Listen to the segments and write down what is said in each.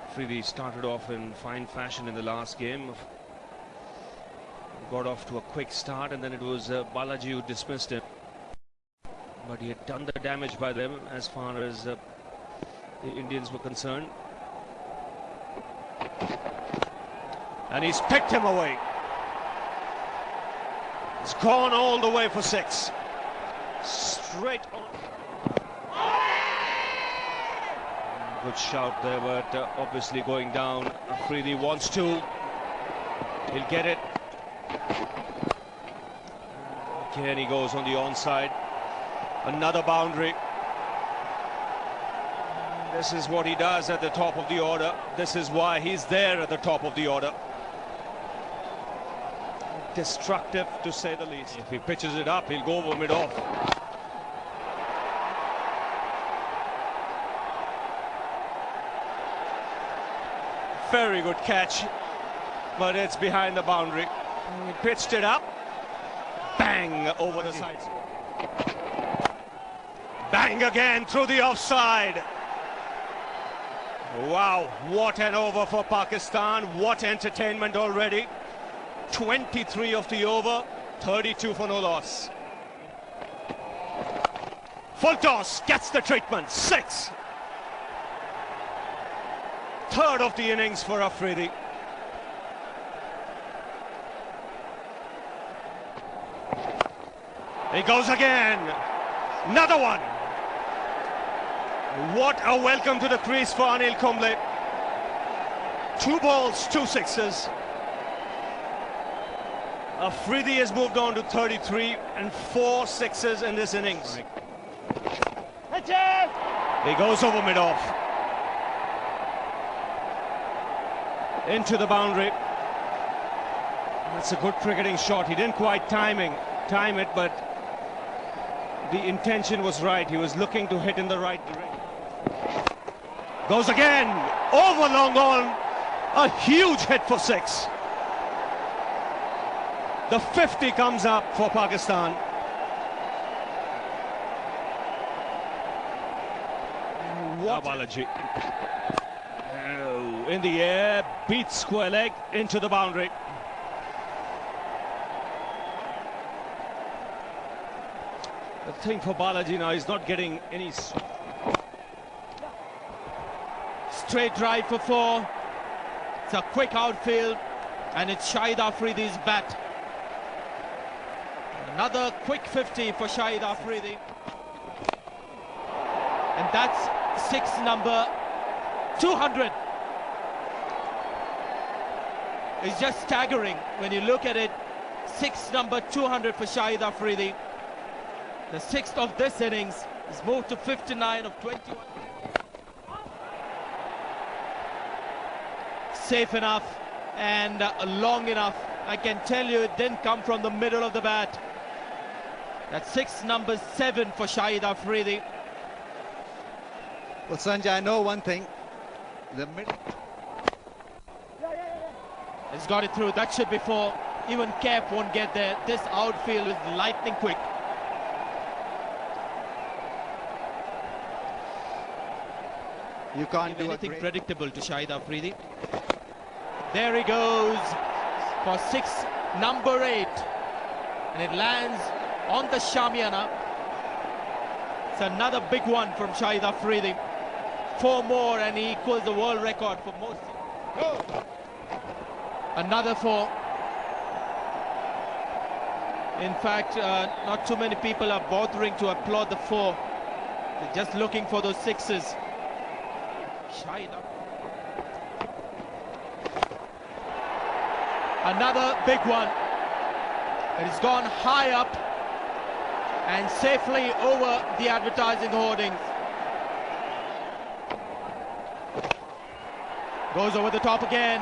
Afridi started off in fine fashion in the last game. Got off to a quick start, and then it was Balaji who dismissed him. But he had done the damage by them as far as the Indians were concerned. And he's picked him away. He's gone all the way for 6. Straight on. Good shout there, but obviously going down. Afridi wants to. He'll get it. Again he goes on the onside. Another boundary. This is what he does at the top of the order. This is why he's there at the top of the order. Destructive, to say the least. If he pitches it up, he'll go over mid-off. Very good catch, but it's behind the boundary. He pitched it up. Bang over the sides. Bang again through the offside. Wow, what an over for Pakistan. What entertainment already. 23 of the over, 32 for no loss. Full toss, gets the treatment, 6. Third of the innings for Afridi. He goes again. Another one. What a welcome to the crease for Anil Kumble. 2 balls, 2 sixes. Afridi has moved on to 33 and 4 sixes in this innings. He goes over mid-off. Into the boundary. That's a good cricketing shot. He didn't quite time it, but the intention was right. He was looking to hit in the right direction. Goes again. Over long on. A huge hit for 6. The 50 comes up for Pakistan. What Balaji. Oh, in the air, beats square leg into the boundary. The thing for Balaji now is not getting any straight drive for 4. It's a quick outfield, and it's Shahid Afridi's bat. Another quick 50 for Shahid Afridi. And that's 6 number 200. It's just staggering when you look at it. 6 number 200 for Shahid Afridi. The 6th of this innings is moved to 59 of 21. Safe enough and long enough. I can tell you it didn't come from the middle of the bat. That's 6 number 7 for Shahid Afridi. Well, Sanjay, I know one thing. The middle. He's got it through. That should be 4. Even Cap won't get there. This outfield is lightning quick. You can't do anything predictable to Shahid Afridi. There he goes for 6 number 8. And it lands on the Shamiana. It's another big one from Shahid Afridi. 4 more and he equals the world record for most. Another 4. In fact, not too many people are bothering to applaud the 4. They're just looking for those 6s. Shahid. Another big one. It has gone high up and safely over the advertising hoardings. Goes over the top again.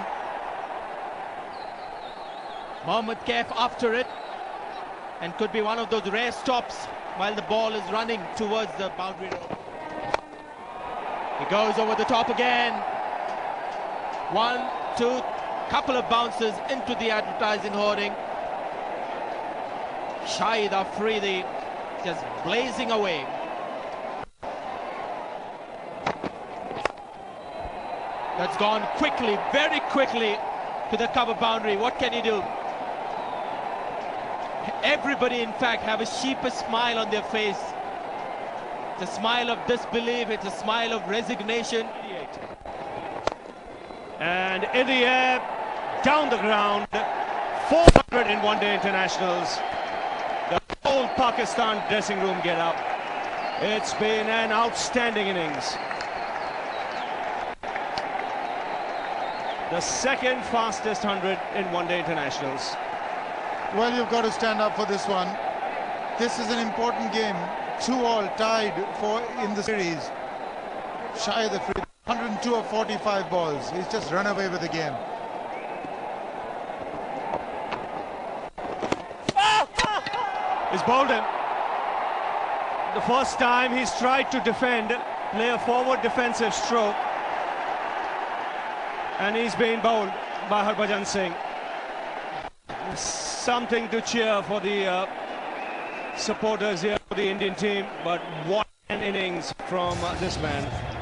Mohammad Kaif after it, and could be one of those rare stops while the ball is running towards the boundary road. He goes over the top again. 1, 2, couple of bounces into the advertising hoarding. Shahid Afridi just blazing away. That's gone quickly, very quickly to the cover boundary. What can he do? Everybody, in fact, have a sheepish smile on their face. It's a smile of disbelief, it's a smile of resignation. And in the air, down the ground, 400 in one-day internationals. The whole Pakistan dressing room get up. It's been an outstanding innings. The second fastest 100 in one-day internationals. Well, you've got to stand up for this one. This is an important game. 2-all tied for in the series. Shahid Afridi, 102 of 45 balls. He's just run away with the game. He's bowled him. The first time he's tried to defend, play a forward defensive stroke, and he's been bowled by Harbhajan Singh. Something to cheer for the supporters here for the Indian team, but what an innings from this man.